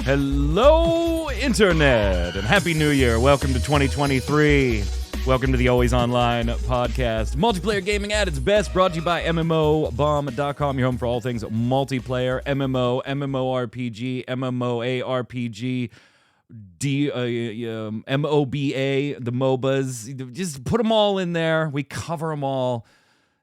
Hello, Internet, and Happy New Year. Welcome to 2023. Welcome to the Always Online podcast. Multiplayer gaming at its best, brought to you by MMOBomb.com, your home for all things multiplayer, MMO, MMORPG, MMOARPG, MOBA, the MOBAs. Just put them all in there. We cover them all.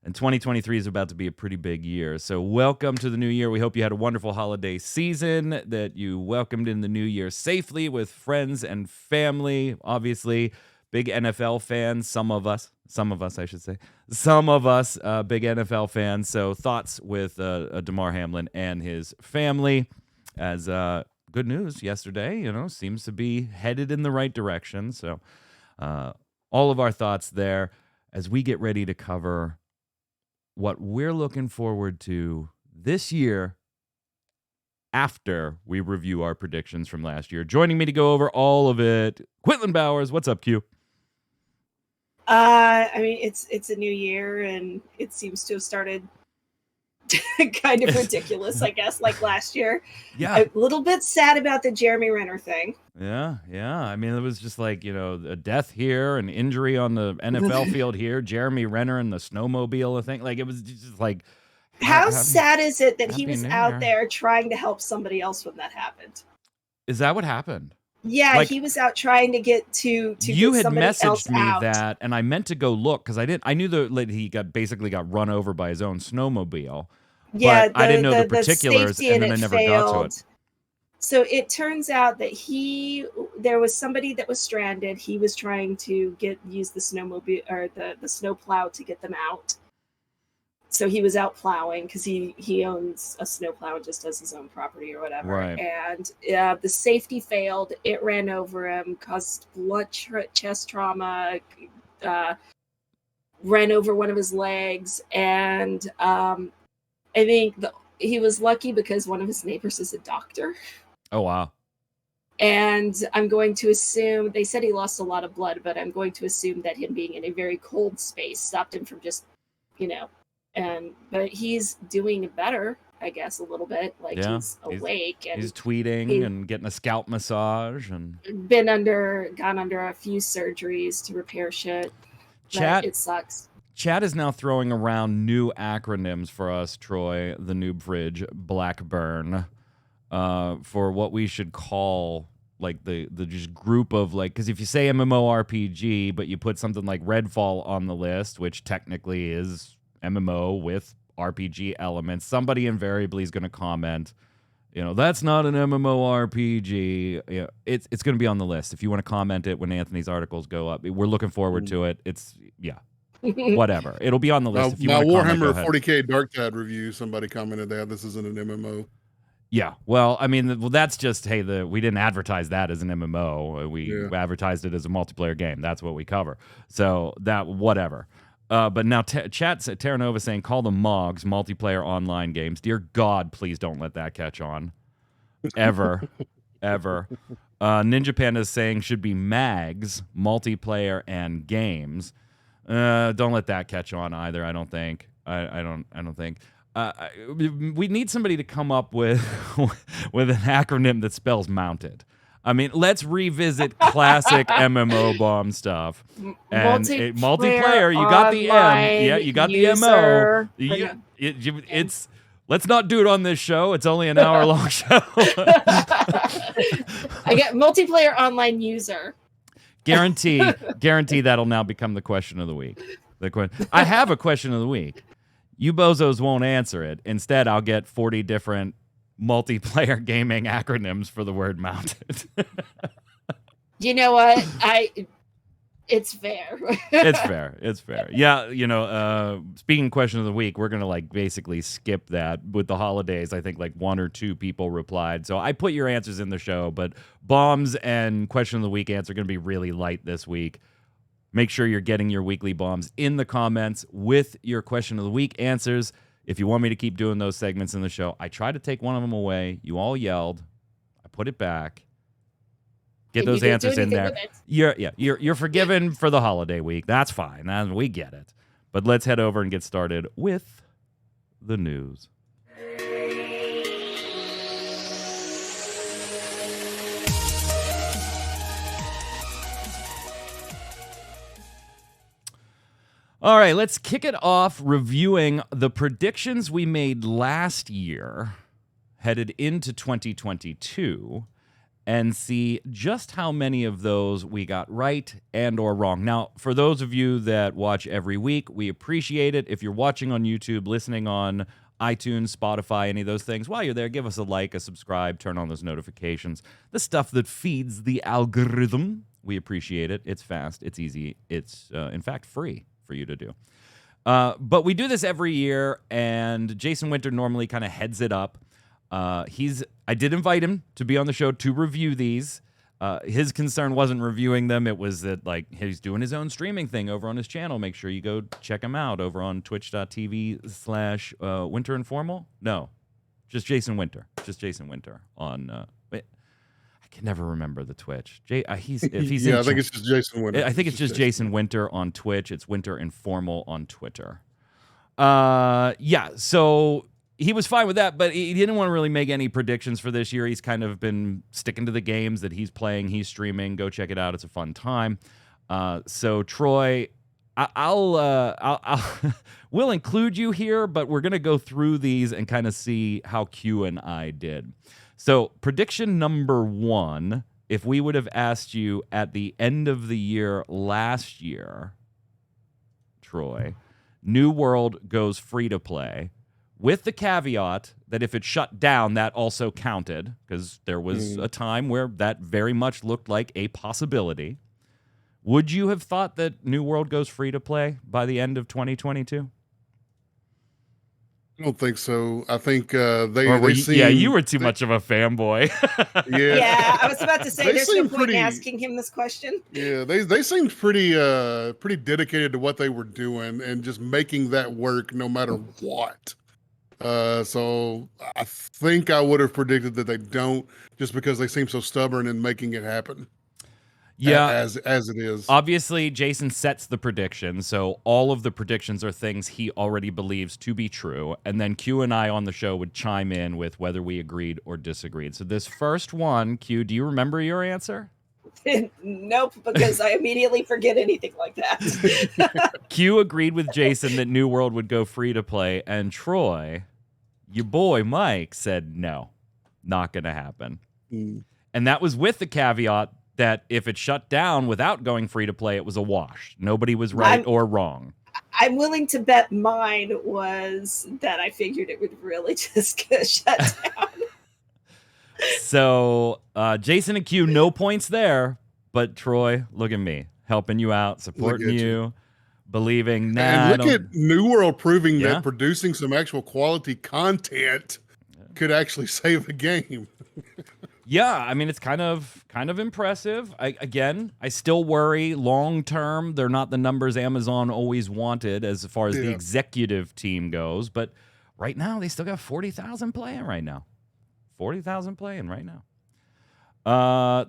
And 2023 is about to be a pretty big year. So welcome to the new year. We hope you had a wonderful holiday season, that you welcomed in the new year safely with friends and family. Obviously, big NFL fans, some of us, I should say. Some of us, big NFL fans. So thoughts with Damar Hamlin and his family. As good news yesterday, seems to be headed in the right direction. So all of our thoughts there as we get ready to cover what we're looking forward to this year after we review our predictions from last year. Joining me to go over all of it, Quinlan Bowers. What's up, Q? It's a new year, and it seems to have started kind of ridiculous, I guess, like last year. Yeah. A little bit sad about the Jeremy Renner thing. Yeah. I mean, it was just like, a death here, an injury on the NFL field here, Jeremy Renner and the snowmobile, I think. Like, it was just like... How sad is it that he was out there trying to help somebody else when that happened? Is that what happened? Yeah, like, he was out trying to get to you get somebody had messaged me out. that, and I meant to go look because I knew that he basically got run over by his own snowmobile. Yeah, but I didn't know the particulars, and then I never got to it. So it turns out that there was somebody that was stranded. He was trying to use the snowmobile or the snow plow to get them out. So he was out plowing because he owns a snow plow and just does his own property or whatever. Right. And the safety failed. It ran over him, caused blunt chest trauma, ran over one of his legs, and I think he was lucky because one of his neighbors is a doctor. Oh, wow. And I'm going to assume, they said he lost a lot of blood, but I'm going to assume that him being in a very cold space stopped him from just, but he's doing better, I guess, a little bit. Like, yeah, he's awake. And he's tweeting and getting a scalp massage. And gone under a few surgeries to repair shit. Chat, it sucks. Chat is now throwing around new acronyms for us, Troy, the Noob Fridge, Blackburn, for what we should call like the just group of, like, because if you say MMORPG, but you put something like Redfall on the list, which technically is MMO with RPG elements, somebody invariably is going to comment, that's not an MMORPG. Yeah, it's going to be on the list. If you want to comment it when Anthony's articles go up, we're looking forward to it. Whatever. It'll be on the list. If you want to Warhammer 40K Darktide review, somebody commented that this isn't an MMO. Yeah. Well, I mean, that's just, we didn't advertise that as an MMO. We advertised it as a multiplayer game. That's what we cover. So that, whatever. But now chat's at Terra Nova saying, call them MOGs, multiplayer online games. Dear God, please don't let that catch on. Ever. Ever. Ninja Panda is saying should be MAGs, multiplayer and games. Don't let that catch on either. I don't think. I don't think. We need somebody to come up with an acronym that spells mounted. I mean, let's revisit classic MMOBomb stuff. And multiplayer, you got the M. Yeah, you got user. The MO. It's let's not do it on this show. It's only an hour-long show. I get multiplayer online user. Guarantee that'll now become the question of the week. I have a question of the week. You bozos won't answer it. Instead, I'll get 40 different multiplayer gaming acronyms for the word mounted. You know what? It's fair. It's fair. Yeah, speaking question of the week, we're going to basically skip that. With the holidays, I think one or two people replied. So I put your answers in the show, but bombs and question of the week answer are going to be really light this week. Make sure you're getting your weekly bombs in the comments with your question of the week answers. If you want me to keep doing those segments in the show, I tried to take one of them away. You all yelled. I put it back. Get those answers in there. You're forgiven for the holiday week. That's fine. We get it. But let's head over and get started with the news. All right, let's kick it off reviewing the predictions we made last year headed into 2022 and see just how many of those we got right and or wrong. Now, for those of you that watch every week, we appreciate it. If you're watching on YouTube, listening on iTunes, Spotify, any of those things, while you're there, give us a like, a subscribe, turn on those notifications. The stuff that feeds the algorithm. We appreciate it. It's fast. It's easy. It's, in fact, free for you to do. But we do this every year, and Jason Winter normally kind of heads it up. I did invite him to be on the show to review these. His concern wasn't reviewing them. It was that, like, he's doing his own streaming thing over on his channel. Make sure you go check him out over on twitch.tv/Winter Informal. No, just Jason Winter. Just Jason Winter on... wait, I can never remember the Twitch. I think it's just Jason Winter. I think it's just Jason Winter on Twitch. It's Winter Informal on Twitter. So he was fine with that, but he didn't want to really make any predictions for this year. He's kind of been sticking to the games that he's playing, he's streaming. Go check it out. It's a fun time. So Troy, we'll include you here, but we're going to go through these and kind of see how Q and I did. So prediction number 1, if we would have asked you at the end of the year last year, Troy, New World goes free to play, with the caveat that if it shut down, that also counted, because there was a time where that very much looked like a possibility. Would you have thought that New World goes free to play by the end of 2022? I don't think so. I think you were too much of a fanboy. Yeah, I was about to say there's no point in asking him this question. Yeah, they seemed pretty dedicated to what they were doing and just making that work no matter what. So I think I would have predicted that they don't, just because they seem so stubborn in making it happen. Yeah, as it is. Obviously, Jason sets the prediction, so all of the predictions are things he already believes to be true, and then Q and I on the show would chime in with whether we agreed or disagreed. So this first one, Q, do you remember your answer? Nope, because I immediately forget anything like that. Q agreed with Jason that New World would go free to play, and Troy, your boy Mike, said no, not going to happen. And that was with the caveat that if it shut down without going free to play, it was a wash. Nobody was right or wrong. I'm willing to bet mine was that I figured it would really just get shut down. So Jason and Q, no points there. But Troy, look at me, helping you out, supporting you, believing. And look at New World proving that producing some actual quality content could actually save a game. Yeah, I mean, it's kind of impressive. I still worry long term they're not the numbers Amazon always wanted as far as the executive team goes. But right now, they still got 40,000 playing right now. 40,000 playing right now.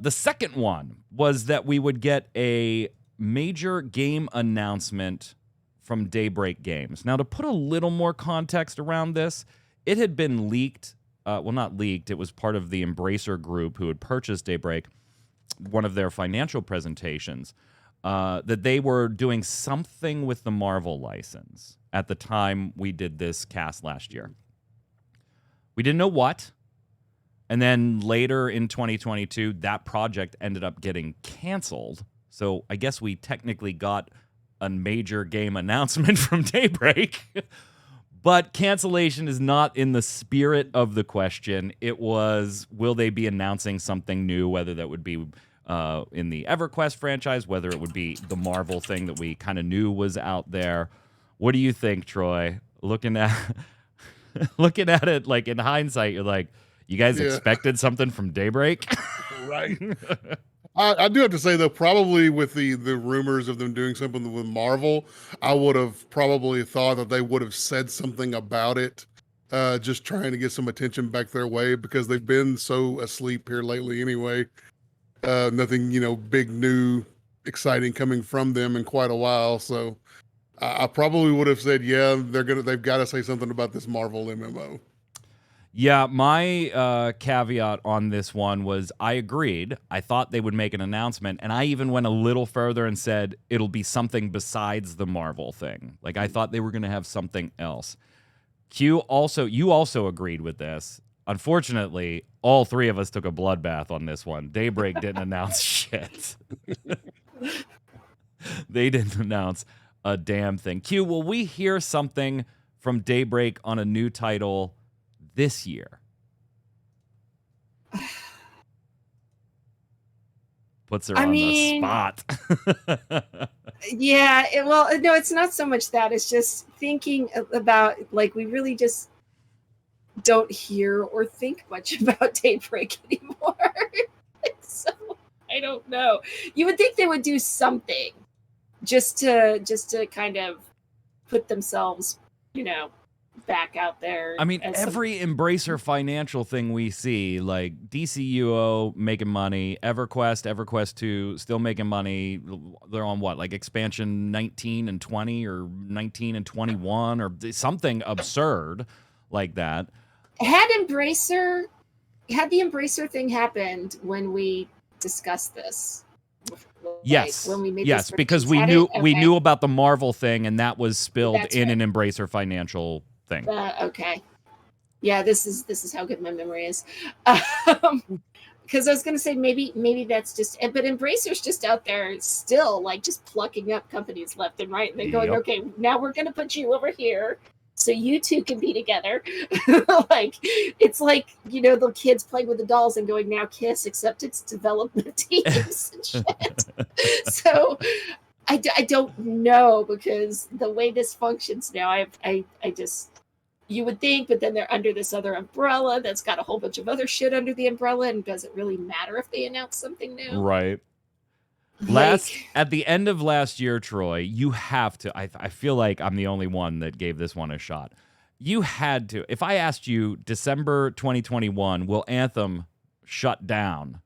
The second one was that we would get a major game announcement from Daybreak Games. Now, to put a little more context around this, it had been leaked. Well, not leaked. It was part of the Embracer Group who had purchased Daybreak, one of their financial presentations, that they were doing something with the Marvel license at the time we did this cast last year. We didn't know what. And then later in 2022, that project ended up getting canceled. So I guess we technically got a major game announcement from Daybreak. But cancellation is not in the spirit of the question. It was, will they be announcing something new, whether that would be in the EverQuest franchise, whether it would be the Marvel thing that we kind of knew was out there. What do you think, Troy? Looking at it, like, in hindsight, you're like, you guys expected something from Daybreak? Right. I do have to say, though, probably with the rumors of them doing something with Marvel, I would have probably thought that they would have said something about it, just trying to get some attention back their way, because they've been so asleep here lately anyway. Nothing, big, new, exciting coming from them in quite a while. So I probably would have said, they've got to say something about this Marvel MMO. Yeah, my caveat on this one was I agreed. I thought they would make an announcement, and I even went a little further and said it'll be something besides the Marvel thing. Like, I thought they were going to have something else. You also agreed with this. Unfortunately, all three of us took a bloodbath on this one. Daybreak didn't announce shit. They didn't announce a damn thing. Q, will we hear something from Daybreak on a new title this year? Puts her on the spot. Yeah, no, it's not so much that. It's just thinking about, like, we really just don't hear or think much about Daybreak anymore. So I don't know. You would think they would do something just to kind of put themselves, back out there. I mean, every Embracer financial thing we see, like DCUO making money, EverQuest 2 still making money. They're on what, like expansion 19 and 20 or 19 and 21 or something absurd like that. Had the Embracer thing happened when we discussed this? Yes, when we made yes, because we knew about the Marvel thing, and that was spilled in an Embracer financial thing. Okay, yeah, this is how good my memory is. Because I was going to say maybe that's just, but Embracer's just out there still, like, just plucking up companies left and right, and then going, okay, now we're going to put you over here so you two can be together. Like, it's like, the kids playing with the dolls and going, now kiss, except it's development teams and shit. So I don't know, because the way this functions now, I just, you would think, but then they're under this other umbrella that's got a whole bunch of other shit under the umbrella, and does it really matter if they announce something new? Right. At the end of last year, Troy, you have to, I feel like I'm the only one that gave this one a shot. You had to, if I asked you December 2021, will Anthem shut down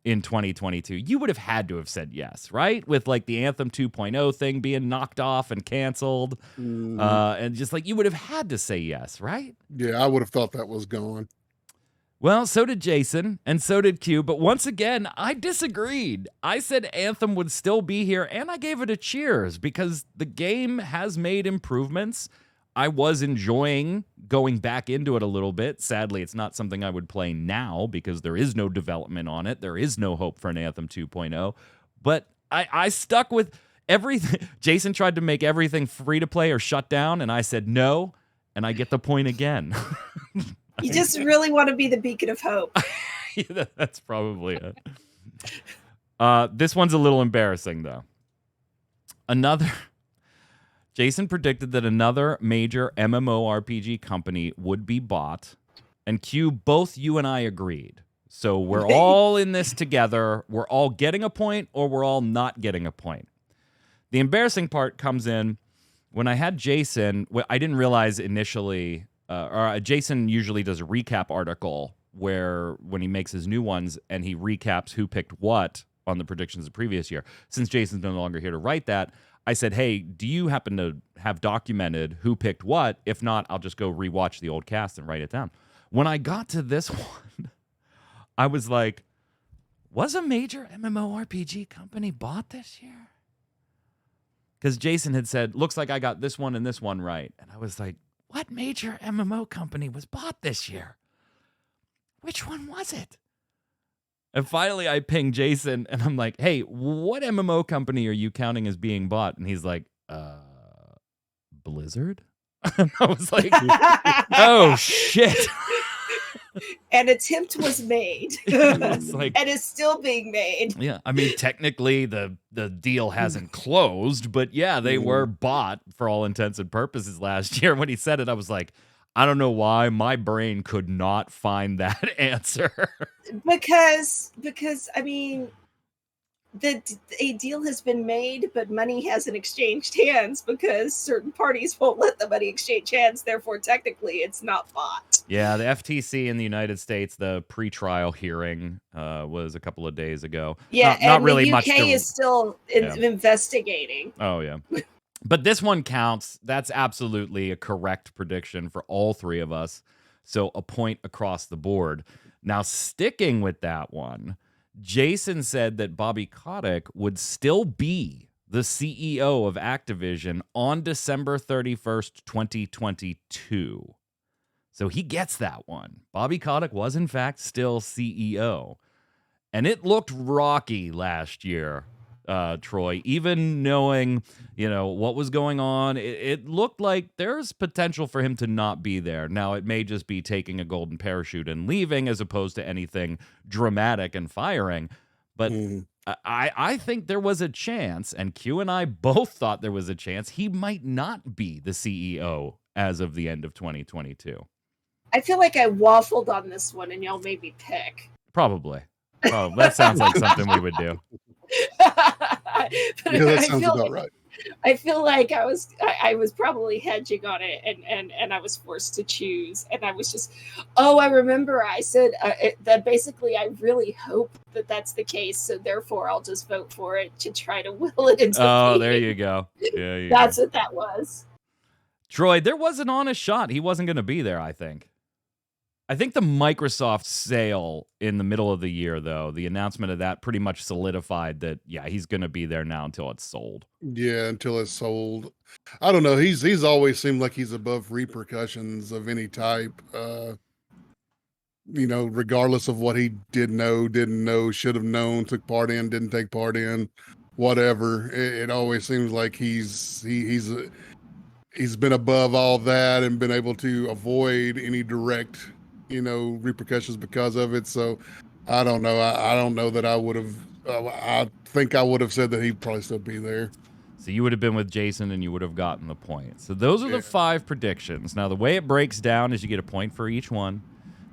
in 2022? You would have had to have said yes, right? With like the Anthem 2.0 thing being knocked off and canceled. And just like, you would have had to say yes, right? Yeah, I would have thought that was gone. Well, so did Jason, and so did Q, but once again, I disagreed. I said Anthem would still be here, and I gave it a cheers, because the game has made improvements. I was enjoying going back into it a little bit. Sadly, it's not something I would play now, because there is no development on it. There is no hope for an Anthem 2.0, but I stuck with everything. Jason tried to make everything free to play or shut down, and I said no, and I get the point again. You just really want to be the beacon of hope. Yeah, that's probably it. This one's a little embarrassing, though. Jason predicted that another major MMORPG company would be bought, and Q, both you and I agreed. So we're all in this together. We're all getting a point, or we're all not getting a point. The embarrassing part comes in when I had Jason. I didn't realize initially... Jason usually does a recap article where when he makes his new ones and he recaps who picked what on the predictions of the previous year. Since Jason's no longer here to write that, I said, hey, do you happen to have documented who picked what? If not, I'll just go rewatch the old cast and write it down. When I got to this one, I was like, was a major MMORPG company bought this year? Because Jason had said, looks like I got this one and this one right. And I was like, what major MMO company was bought this year? Which one was it? And finally, I pinged Jason, and I'm like, hey, what MMO company are you counting as being bought? And he's like, Blizzard? And I was like, oh, shit. An attempt was made. And is still being made. Yeah, I mean, technically, the deal hasn't closed, but yeah, they were bought for all intents and purposes last year. When he said it, I was like, I don't know why my brain could not find that answer. Because I mean, a deal has been made, but money hasn't exchanged hands because certain parties won't let the money exchange hands. Therefore, technically, it's not bought. Yeah, the FTC in the United States, the pre-trial hearing was a couple of days ago. Yeah, not really the UK much. is still investigating. Oh, yeah. But this one counts. That's absolutely a correct prediction for all three of us. So a point across the board. Now, sticking with that one, Jason said that Bobby Kotick would still be the CEO of Activision on December 31st, 2022. So he gets that one. Bobby Kotick was, in fact, still CEO. And it looked rocky last year, Troy. Even knowing, what was going on, it looked like there's potential for him to not be there. Now, it may just be taking a golden parachute and leaving as opposed to anything dramatic and firing. But I think there was a chance, and Q and I both thought there was a chance he might not be the CEO as of the end of 2022. I feel like I waffled on this one, and y'all made me pick. Probably. Oh, that sounds like something we would do. That sounds about right. I feel like I was probably hedging on it, and I was forced to choose, and I was just, I remember I said that basically I really hope that that's the case, so therefore I'll just vote for it to try to will it into. Oh, there you go. Yeah, that's what that was. Troy, there was an honest shot. He wasn't going to be there, I think. I think the Microsoft sale in the middle of the year, though, the announcement of that pretty much solidified that, he's going to be there now until it's sold. Yeah, until it's sold. I don't know. He's always seemed like he's above repercussions of any type. Regardless of what he didn't know, should have known, took part in, didn't take part in, whatever. It always seems like he's been above all that and been able to avoid any direct repercussions because of it. So I don't know. I don't know that I would have. I think I would have said that he'd probably still be there. So you would have been with Jason and you would have gotten the point. So those are the 5 predictions. Now, the way it breaks down is you get a point for each one.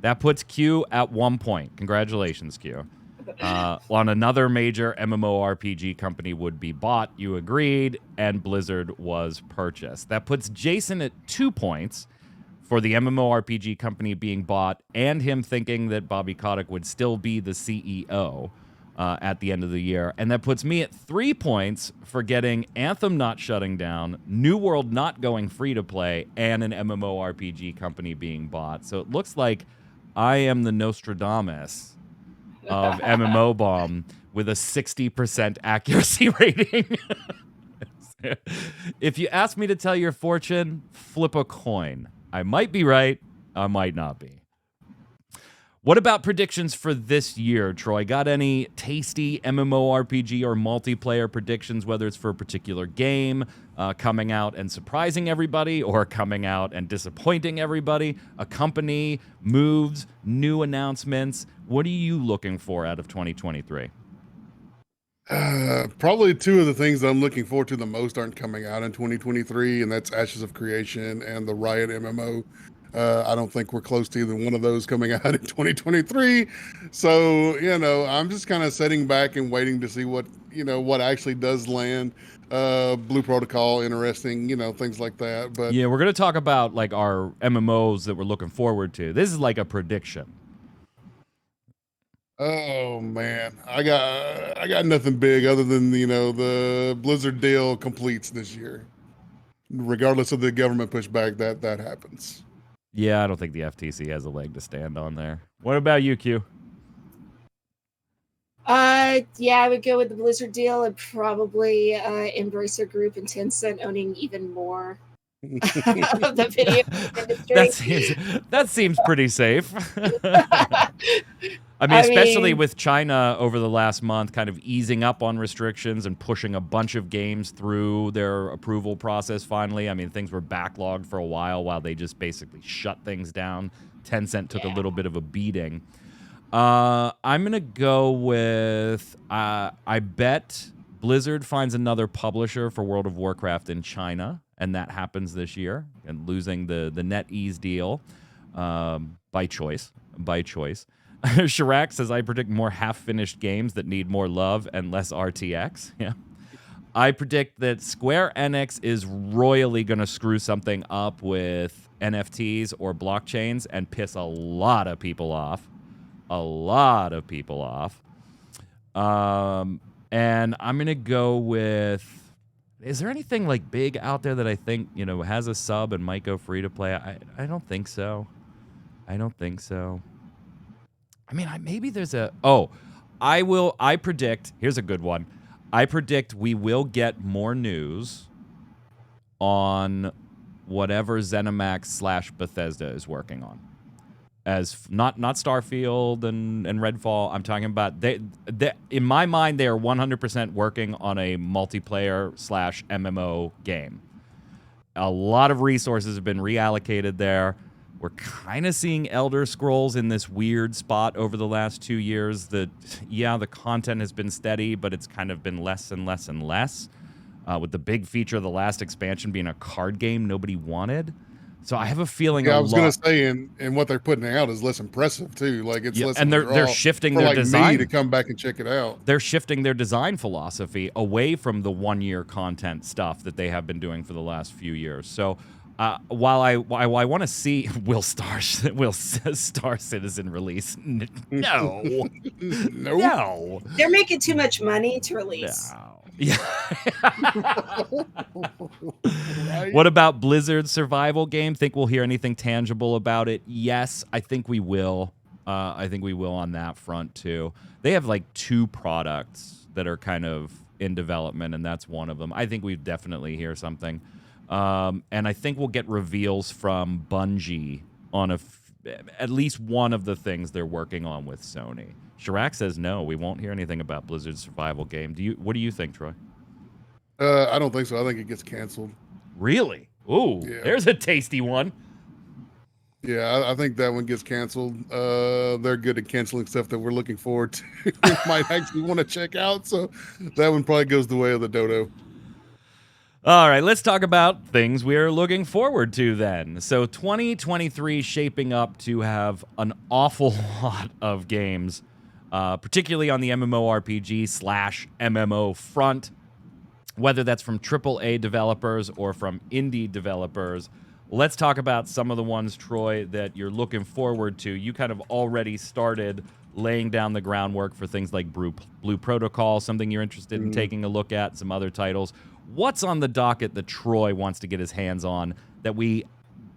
That puts Q at 1 point. Congratulations, Q. On another major MMORPG company would be bought, you agreed, and Blizzard was purchased. That puts Jason at 2 points for the MMORPG company being bought and him thinking that Bobby Kotick would still be the CEO at the end of the year. And that puts me at 3 points for getting Anthem not shutting down, New World not going free to play, and an MMORPG company being bought. So it looks like I am the Nostradamus of MMOBomb with a 60% accuracy rating. If you ask me to tell your fortune, flip a coin. I might be right, I might not be. What about predictions for this year, Troy? Got any tasty MMORPG or multiplayer predictions, whether it's for a particular game coming out and surprising everybody or coming out and disappointing everybody? A company, moves, new announcements. What are you looking for out of 2023? Probably 2 of the things that I'm looking forward to the most aren't coming out in 2023, and that's Ashes of Creation and the Riot MMO. I don't think we're close to either one of those coming out in 2023. So, I'm just kind of sitting back and waiting to see what actually does land. Blue Protocol, interesting, things like that. But yeah, we're going to talk about like our MMOs that we're looking forward to. This is like a prediction. Oh man, I got nothing big other than the Blizzard deal completes this year, regardless of the government pushback that happens. Yeah, I don't think the FTC has a leg to stand on there. What about you, Q? I would go with the Blizzard deal and probably Embracer Group and Tencent owning even more of the video industry. That seems pretty safe. I mean, especially with China over the last month kind of easing up on restrictions and pushing a bunch of games through their approval process finally. I mean, things were backlogged for a while they just basically shut things down. Tencent took a little bit of a beating. I'm going to go with, I bet Blizzard finds another publisher for World of Warcraft in China, and that happens this year, and losing the NetEase deal by choice. Chirac says, I predict more half-finished games that need more love and less RTX. Yeah. I predict that Square Enix is royally going to screw something up with NFTs or blockchains and piss a lot of people off. And I'm going to go with, is there anything like big out there that I think, has a sub and might go free to play? I don't think so. I don't think so. I mean, maybe there's a... Oh, I predict... Here's a good one. I predict we will get more news on whatever ZeniMax / Bethesda is working on. As not Starfield and Redfall. I'm talking about... They, in my mind, they are 100% working on a multiplayer / MMO game. A lot of resources have been reallocated there. We're kind of seeing Elder Scrolls in this weird spot over the last 2 years that, yeah, the content has been steady, but it's kind of been less and less and less, with the big feature of the last expansion being a card game nobody wanted. So I have a feeling I was going to say, and what they're putting out is less impressive, too. Like, it's less and they're shifting for their like design. me to come back and check it out. They're shifting their design philosophy away from the one-year content stuff that they have been doing for the last few years. So... while I want to see will Star Citizen release, no, no, they're making too much money to release. No. Yeah. Right? What about Blizzard's survival game? Think we'll hear anything tangible about it? Yes, I think we will. I think we will on that front too. They have like 2 products that are kind of in development, and that's one of them. I think we definitely hear something. And I think we'll get reveals from Bungie on at least one of the things they're working on with Sony. Chirac says no, we won't hear anything about Blizzard's survival game. What do you think, Troy? I don't think so. I think it gets canceled. Really? Ooh, Yeah. There's a tasty one. Yeah, I think that one gets canceled. They're good at canceling stuff that we're looking forward to. We might actually want to check out. So that one probably goes the way of the dodo. All right, let's talk about things we're looking forward to then. So 2023 shaping up to have an awful lot of games, particularly on the MMORPG / MMO front, whether that's from AAA developers or from indie developers. Let's talk about some of the ones, Troy, that you're looking forward to. You kind of already started laying down the groundwork for things like Blue Protocol, something you're interested in taking a look at, some other titles. What's on the docket that Troy wants to get his hands on that we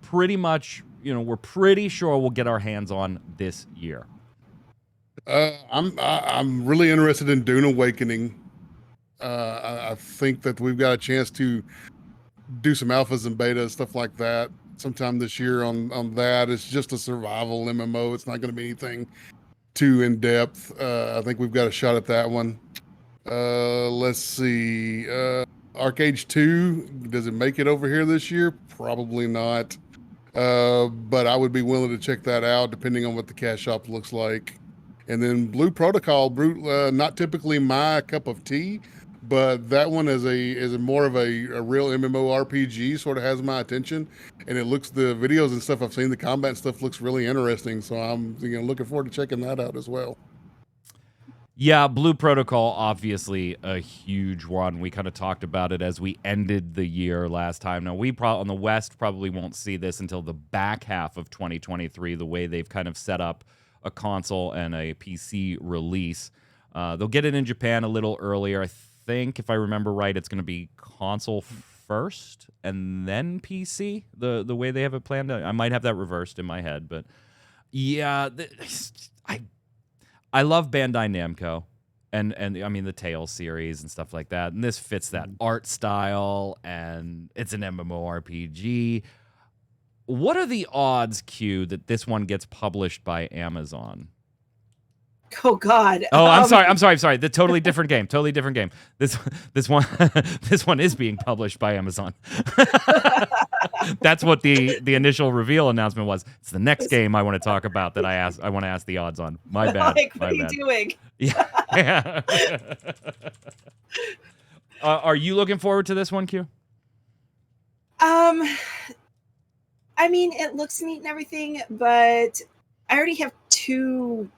pretty much, we're pretty sure we'll get our hands on this year? I'm really interested in Dune Awakening. I think that we've got a chance to do some alphas and betas, stuff like that, sometime this year on that. It's just a survival MMO. It's not going to be anything too in depth. I think we've got a shot at that one. Let's see. Arcade 2, does it make it over here this year? Probably not. But I would be willing to check that out depending on what the cash shop looks like. And then Blue Protocol, not typically my cup of tea, but that one is a more of a real MMORPG, sort of has my attention. And the videos and stuff I've seen, the combat stuff looks really interesting. So I'm looking forward to checking that out as well. Yeah, Blue Protocol, obviously a huge one. We kind of talked about it as we ended the year last time. Now, we on the West probably won't see this until the back half of 2023, the way they've kind of set up a console and a PC release. They'll get it in Japan a little earlier. I think, if I remember right, it's going to be console first and then PC, the way they have it planned. I might have that reversed in my head, but yeah, I love Bandai Namco and I mean the Tales series and stuff like that. And this fits that art style, and it's an MMORPG. What are the odds, Q, that this one gets published by Amazon? Oh God! Oh, I'm sorry. The totally different game. This one is being published by Amazon. That's what the initial reveal announcement was. It's the next game I want to talk about that I want to ask the odds on. My bad. What are you doing? Yeah. Are you looking forward to this one, Q? I mean, it looks neat and everything, but I already have 2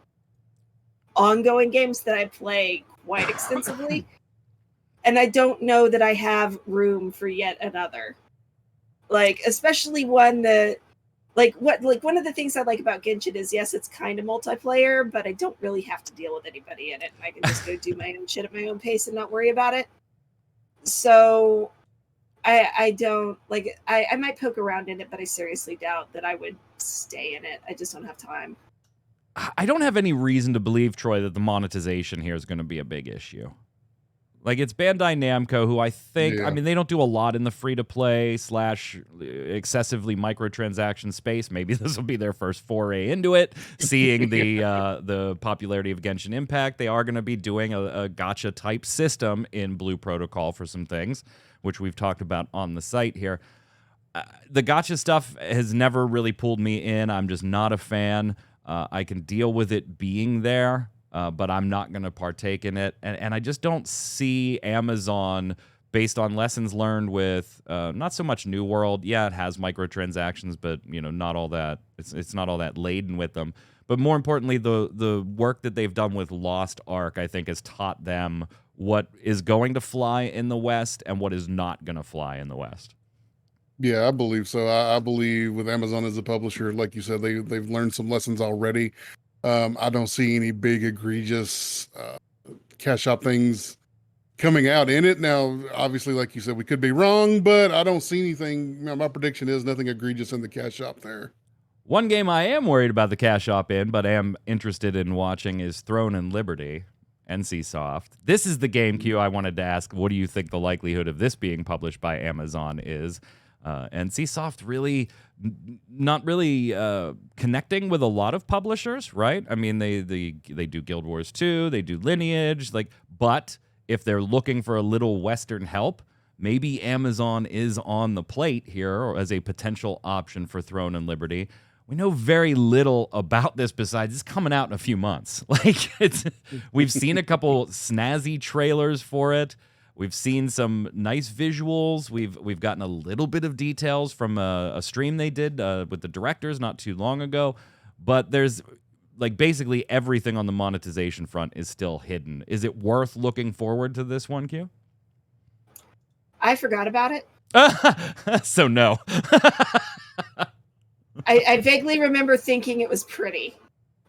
ongoing games that I play quite extensively, and I don't know that I have room for yet another. Like, especially one that, one of the things I like about Genshin is, yes, it's kind of multiplayer, but I don't really have to deal with anybody in it. I can just go do my own shit at my own pace and not worry about it. So I don't I might poke around in it, but I seriously doubt that I would stay in it. I just don't have time. I don't have any reason to believe, Troy, that the monetization here is going to be a big issue. Like, it's Bandai Namco, who I think, I mean, they don't do a lot in the free-to-play / excessively microtransaction space. Maybe this will be their first foray into it, seeing the popularity of Genshin Impact. They are going to be doing a gacha-type system in Blue Protocol for some things, which we've talked about on the site here. The gacha stuff has never really pulled me in. I'm just not a fan. I can deal with it being there. But I'm not going to partake in it. And I just don't see Amazon, based on lessons learned with not so much New World. Yeah, it has microtransactions, but not all that. It's not all that laden with them. But more importantly, the work that they've done with Lost Ark, I think, has taught them what is going to fly in the West and what is not going to fly in the West. Yeah, I believe so. I believe with Amazon as a publisher, like you said, they've learned some lessons already. I don't see any big egregious cash shop things coming out in it. Now, obviously, like you said, we could be wrong, but I don't see anything. My prediction is nothing egregious in the cash shop there. One game I am worried about the cash shop in, but am interested in watching, is Throne and Liberty, NCSoft. This is the game, Q, I wanted to ask, what do you think the likelihood of this being published by Amazon is? NCSoft really not really connecting with a lot of publishers, right? I mean, they do Guild Wars 2, they do Lineage, but if they're looking for a little Western help, maybe Amazon is on the plate here or as a potential option for Throne and Liberty. We know very little about this besides it's coming out in a few months. We've seen a couple snazzy trailers for it. We've seen some nice visuals. We've gotten a little bit of details from a stream they did with the directors not too long ago. But there's basically everything on the monetization front is still hidden. Is it worth looking forward to this one, Q? I forgot about it. So no. I vaguely remember thinking it was pretty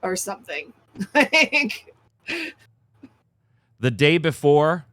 or something. The day before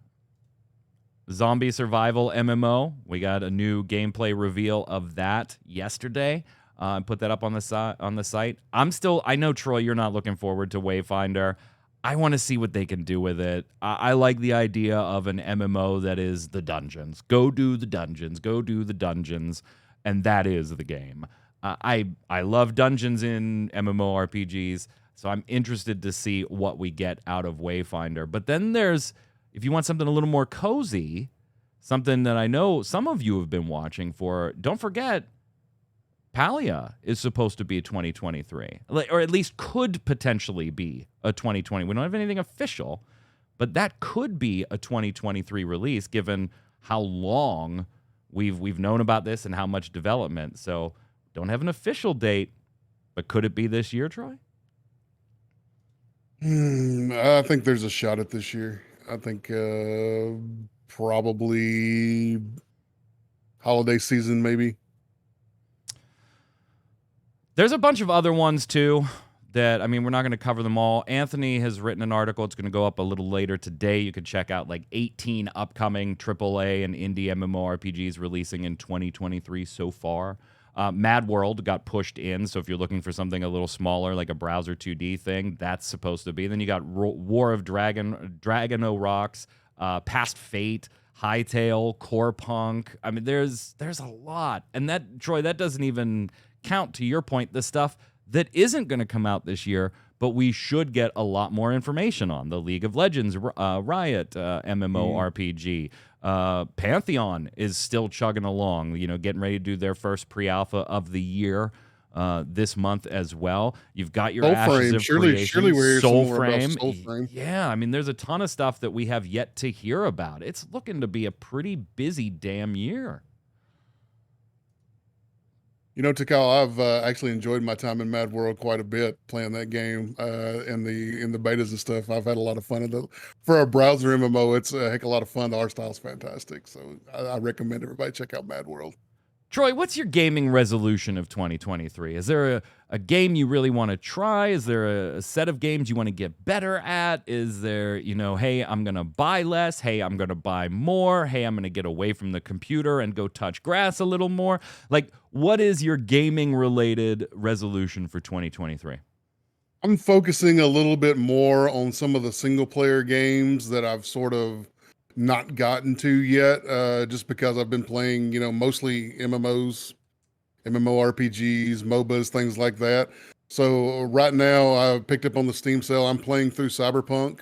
Zombie Survival MMO, we got a new gameplay reveal of that yesterday. Put that up on the site. I know, Troy, you're not looking forward to Wayfinder. I want to see what they can do with it. I like the idea of an MMO that is the dungeons. Go do the dungeons. Go do the dungeons. And that is the game. I love dungeons in MMORPGs, so I'm interested to see what we get out of Wayfinder. But then there's, if you want something a little more cozy, something that I know some of you have been watching for, don't forget, Palia is supposed to be 2023, or at least could potentially be a 2020. We don't have anything official, but that could be a 2023 release given how long we've known about this and how much development. So don't have an official date, but could it be this year, Troy? I think there's a shot at this year. I think probably holiday season, maybe. There's a bunch of other ones, too, that, I mean, we're not going to cover them all. Anthony has written an article. It's going to go up a little later today. You could check out 18 upcoming AAA and indie MMORPGs releasing in 2023 so far. Mad World got pushed in, so if you're looking for something a little smaller, like a browser 2D thing, that's supposed to be. Then you got War of Dragon Rocks, Past Fate, Hytale, Core Punk. I mean, there's a lot. And that, Troy, that doesn't even count, to your point, the stuff that isn't going to come out this year, but we should get a lot more information on. The League of Legends, Riot, MMORPG. Pantheon is still chugging along, getting ready to do their first pre-alpha of the year this month as well. You've got your Ashes of Creation, surely we're Soulframe. Yeah, I mean, there's a ton of stuff that we have yet to hear about. It's looking to be a pretty busy damn year. Tikal, I've actually enjoyed my time in Mad World quite a bit playing that game in the betas and stuff. I've had a lot of fun in it. For a browser MMO, it's a heck of a lot of fun. The art style's fantastic, so I recommend everybody check out Mad World. Troy, what's your gaming resolution of 2023? Is there a game you really want to try? Is there a set of games you want to get better at? Is there, hey, I'm going to buy less. Hey, I'm going to buy more. Hey, I'm going to get away from the computer and go touch grass a little more. Like, what is your gaming-related resolution for 2023? I'm focusing a little bit more on some of the single player games that I've sort of not gotten to yet, just because I've been playing, mostly MMOs, MMORPGs, MOBAs, things like that. So right now I picked up on the Steam sale. I'm playing through Cyberpunk,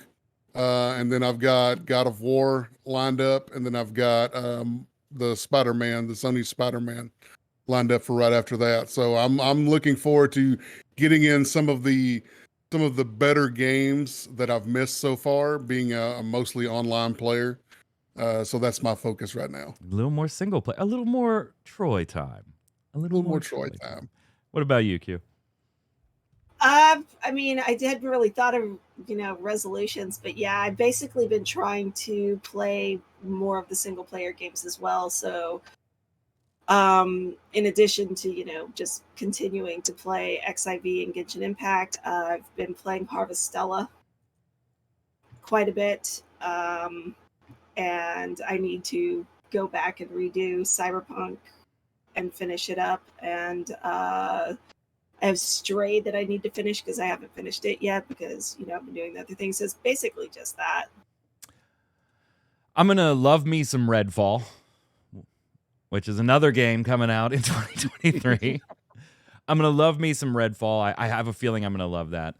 and then I've got God of War lined up, and then I've got the Sony Spider-Man lined up for right after that. So I'm looking forward to getting in some of the better games that I've missed so far, being a mostly online player. So that's my focus right now. A little more single play, a little more Troy time. A little more Troy time. What about you, Q? I mean, I hadn't really thought of, resolutions, but yeah, I've basically been trying to play more of the single player games as well. So, in addition to, just continuing to play XIV and Genshin Impact, I've been playing Harvestella quite a bit. And I need to go back and redo Cyberpunk and finish it up. And I have Stray that I need to finish because I haven't finished it yet because, I've been doing other things. So it's basically just that. I'm going to love me some Redfall, which is another game coming out in 2023. I'm going to love me some Redfall. I have a feeling I'm going to love that.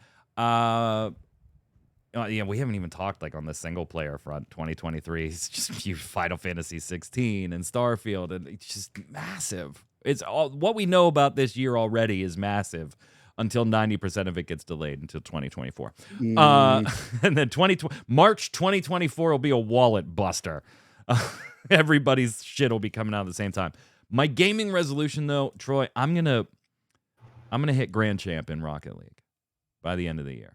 Yeah, we haven't even talked on the single player front. 2023, it's just huge. Final Fantasy 16 and Starfield, and it's just massive. It's all what we know about this year already is massive until 90% of it gets delayed until 2024. And then March 2024 will be a wallet buster. Everybody's shit will be coming out at the same time. My gaming resolution, though, Troy, I'm gonna hit Grand Champ in Rocket League by the end of the year.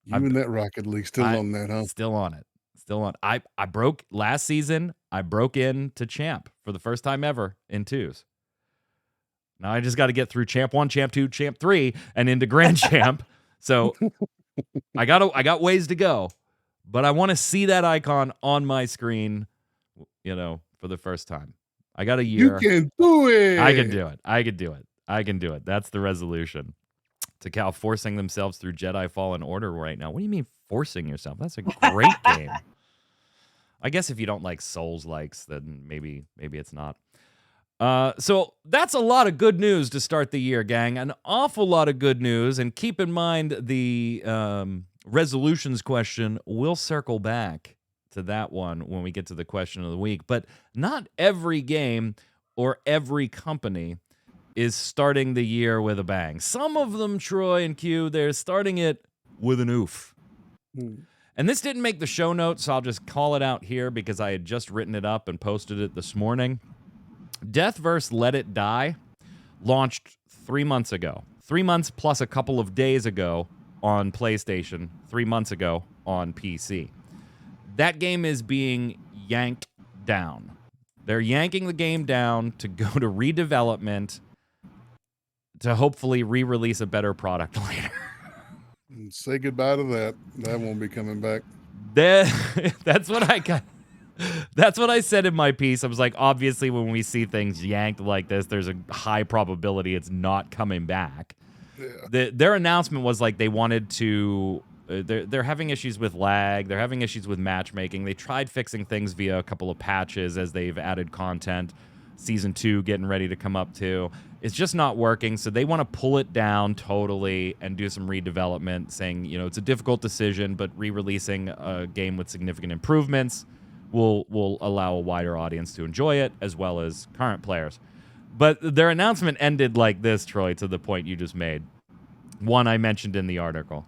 You in that Rocket League, still on that, huh? Still on it. Still on. I broke last season. I broke into Champ for the first time ever in 2s. Now I just got to get through Champ 1, Champ 2, Champ 3, and into Grand Champ. So I got ways to go, but I want to see that icon on my screen, for the first time. I got a year. You can do it. I can do it. I can do it. I can do it. That's the resolution. To Cal forcing themselves through Jedi Fallen Order right now. What do you mean forcing yourself? That's a great game. I guess if you don't like Souls-likes, then maybe it's not. So that's a lot of good news to start the year, gang. An awful lot of good news. And keep in mind the resolutions question. We'll circle back to that one when we get to the question of the week. But not every game or every company is starting the year with a bang. Some of them, Troy and Q, they're starting it with an oof. And this didn't make the show notes, so I'll just call it out here because I had just written it up and posted it this morning. Death vs. Let It Die launched 3 months ago. 3 months plus a couple of days ago on PlayStation, 3 months ago on PC. That game is being yanked down. They're yanking the game down to go to redevelopment to hopefully re-release a better product later. Say goodbye to that. That won't be coming back. That's what I got. That's what I said in my piece. I was like, obviously, when we see things yanked like this, there's a high probability it's not coming back. Yeah. Their announcement was like they wanted to. They're having issues with lag. They're having issues with matchmaking. They tried fixing things via a couple of patches as they've added content. Season 2 getting ready to come up too. It's just not working, so they want to pull it down totally and do some redevelopment, saying, it's a difficult decision, but re-releasing a game with significant improvements will allow a wider audience to enjoy it, as well as current players. But their announcement ended like this, Troy, to the point you just made. One I mentioned in the article.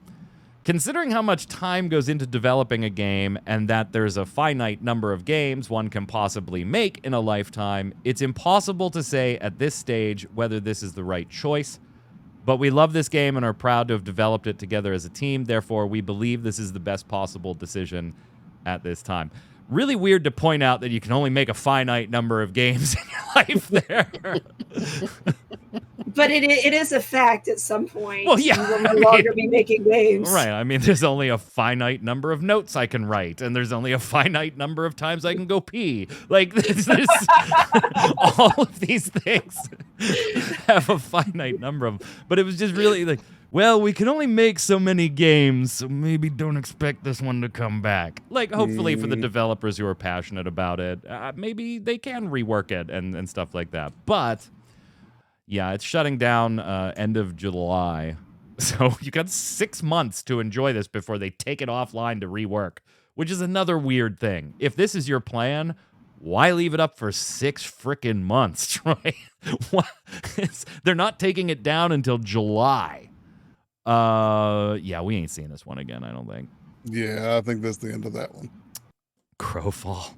Considering how much time goes into developing a game and that there's a finite number of games one can possibly make in a lifetime, it's impossible to say at this stage whether this is the right choice. But we love this game and are proud to have developed it together as a team. Therefore, we believe this is the best possible decision at this time. Really weird to point out that you can only make a finite number of games in your life there. But it is a fact at some point. Well, yeah, you will no longer be making games. Right. I mean, there's only a finite number of notes I can write, and there's only a finite number of times I can go pee. Like, there's all of these things have a finite number of them. But it was just really like, well, we can only make so many games, so maybe don't expect this one to come back. Like, hopefully for the developers who are passionate about it, maybe they can rework it and stuff like that. But yeah, it's shutting down end of July. So you got 6 months to enjoy this before they take it offline to rework, which is another weird thing. If this is your plan, why leave it up for 6 frickin' months, Troy? They're not taking it down until July. Yeah, we ain't seeing this one again, I don't think. Yeah, I think that's the end of that one. Crowfall.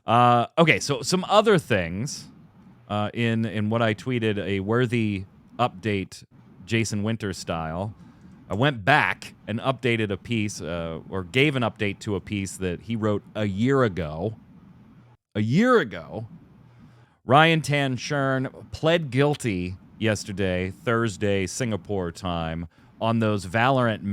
God. Okay, so some other things in what I tweeted, a worthy update Jason Winter style. I went back and updated a piece, or gave an update to a piece that he wrote a year ago. A year ago, Ryan Tan Chern pled guilty yesterday, Thursday, Singapore time, on those Valorant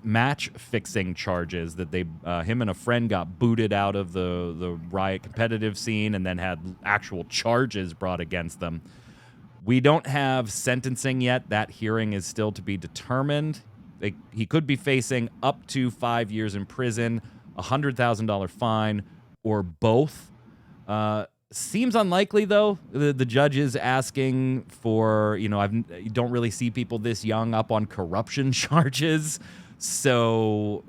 match fixing charges that him and a friend got booted out of the Riot competitive scene and then had actual charges brought against them. We don't have sentencing yet. That hearing is still to be determined. He could be facing up to 5 years in prison, $100,000 fine, or both. Seems unlikely, though. The judge is asking for, you don't really see people this young up on corruption charges. So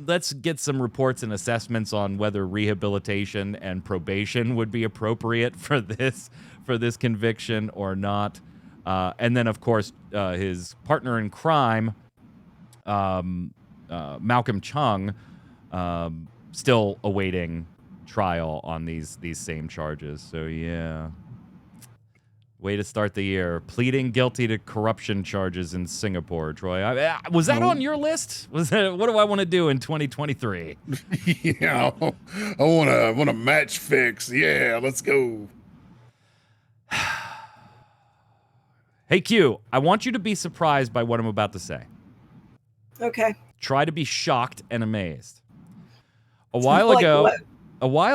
let's get some reports and assessments on whether rehabilitation and probation would be appropriate for this conviction or not. And then, of course, his partner in crime, Malcolm Chung, still awaiting trial on these same charges. So yeah, way to start the year, pleading guilty to corruption charges in Singapore. Troy, was that on your list? Was that, what do I want to do in 2023? Yeah, I want to match fix. Yeah, let's go. Hey Q, I want you to be surprised by what I'm about to say. Okay. Try to be shocked and amazed. A while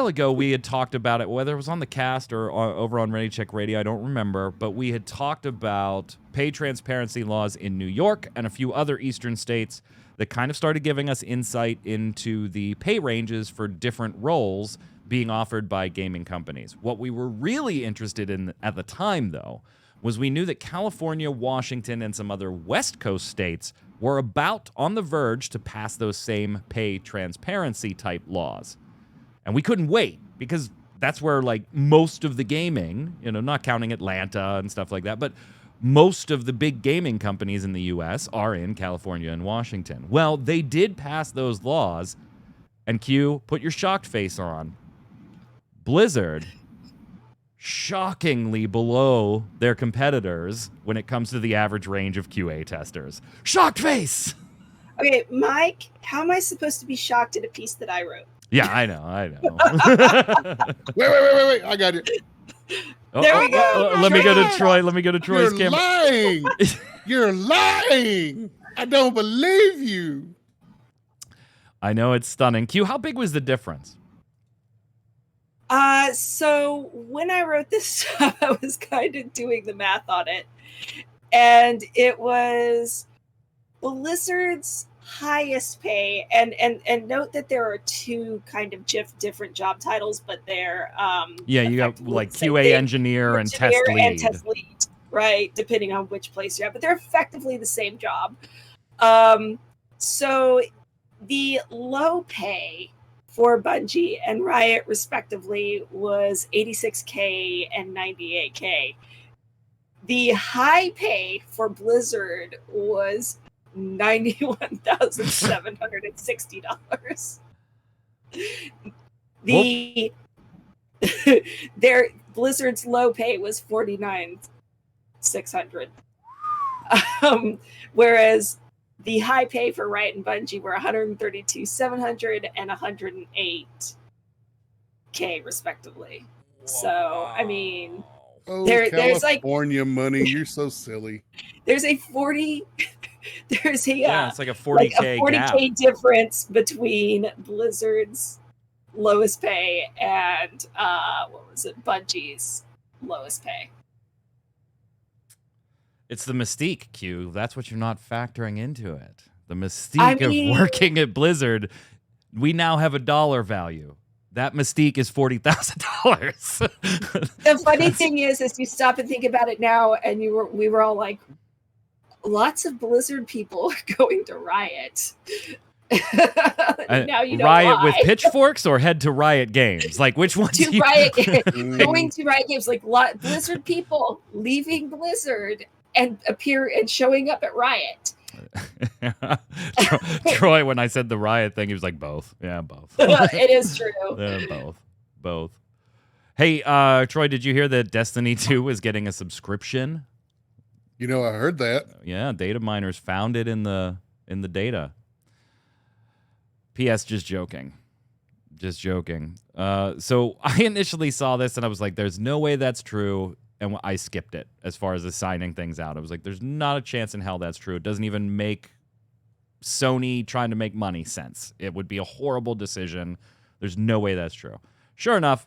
ago, we had talked about it, whether it was on the cast or over on Ready Check Radio, I don't remember, but we had talked about pay transparency laws in New York and a few other eastern states that kind of started giving us insight into the pay ranges for different roles being offered by gaming companies. What we were really interested in at the time, though, was we knew that California, Washington, and some other West Coast states were about on the verge to pass those same pay transparency type laws. And we couldn't wait because that's where, like, most of the gaming, not counting Atlanta and stuff like that, but most of the big gaming companies in the U.S. are in California and Washington. Well, they did pass those laws, and Q, put your shocked face on. Blizzard, shockingly below their competitors when it comes to the average range of QA testers. Shocked face! Okay, Mike, how am I supposed to be shocked at a piece that I wrote? Yeah, I know. Wait. I got it. There we go. Let me go to Troy. Let me go to Troy's camera. Lying. You're lying. I don't believe you. I know, it's stunning. Q, how big was the difference? So when I wrote this stuff, I was kind of doing the math on it. And it was Blizzard's highest pay, and note that there are two kind of different job titles, but they're you got like QA engineer and test lead, right, depending on which place you're at, but they're effectively the same job. So the low pay for Bungie and Riot respectively was $86K and $98K. The high pay for Blizzard was $91,760. Their Blizzard's low pay was $49,600. Whereas the high pay for Riot and Bungie were $132,700 and $108K respectively. Wow. So I mean, Oh, there's like California money. You're so silly. there's a 40 there's a Yeah, it's like a like a 40K gap. 40K difference between Blizzard's lowest pay and what was it, Bungie's lowest pay. It's the mystique, Q. That's what you're not factoring into it. The mystique of working at Blizzard. We now have a dollar value. That mystique is $40,000. The funny thing is you stop and think about it now, and we were all like, lots of Blizzard people are going to Riot. Now you know Riot why. with pitchforks or head to Riot Games? Like, which one? To Riot going to Riot Games, like Blizzard people leaving Blizzard and showing up at Riot. Troy, when I said the Riot thing, he was like, both. Yeah, both. It is true. Both. Hey, Troy, did you hear that Destiny 2 is getting a subscription? You know, I heard that. Yeah, data miners found it in the data. P.S. Just joking. So I initially saw this and I was like, there's no way that's true. And I skipped it as far as assigning things out. I was like, there's not a chance in hell that's true. It doesn't even make Sony trying to make money sense. It would be a horrible decision. There's no way that's true. Sure enough,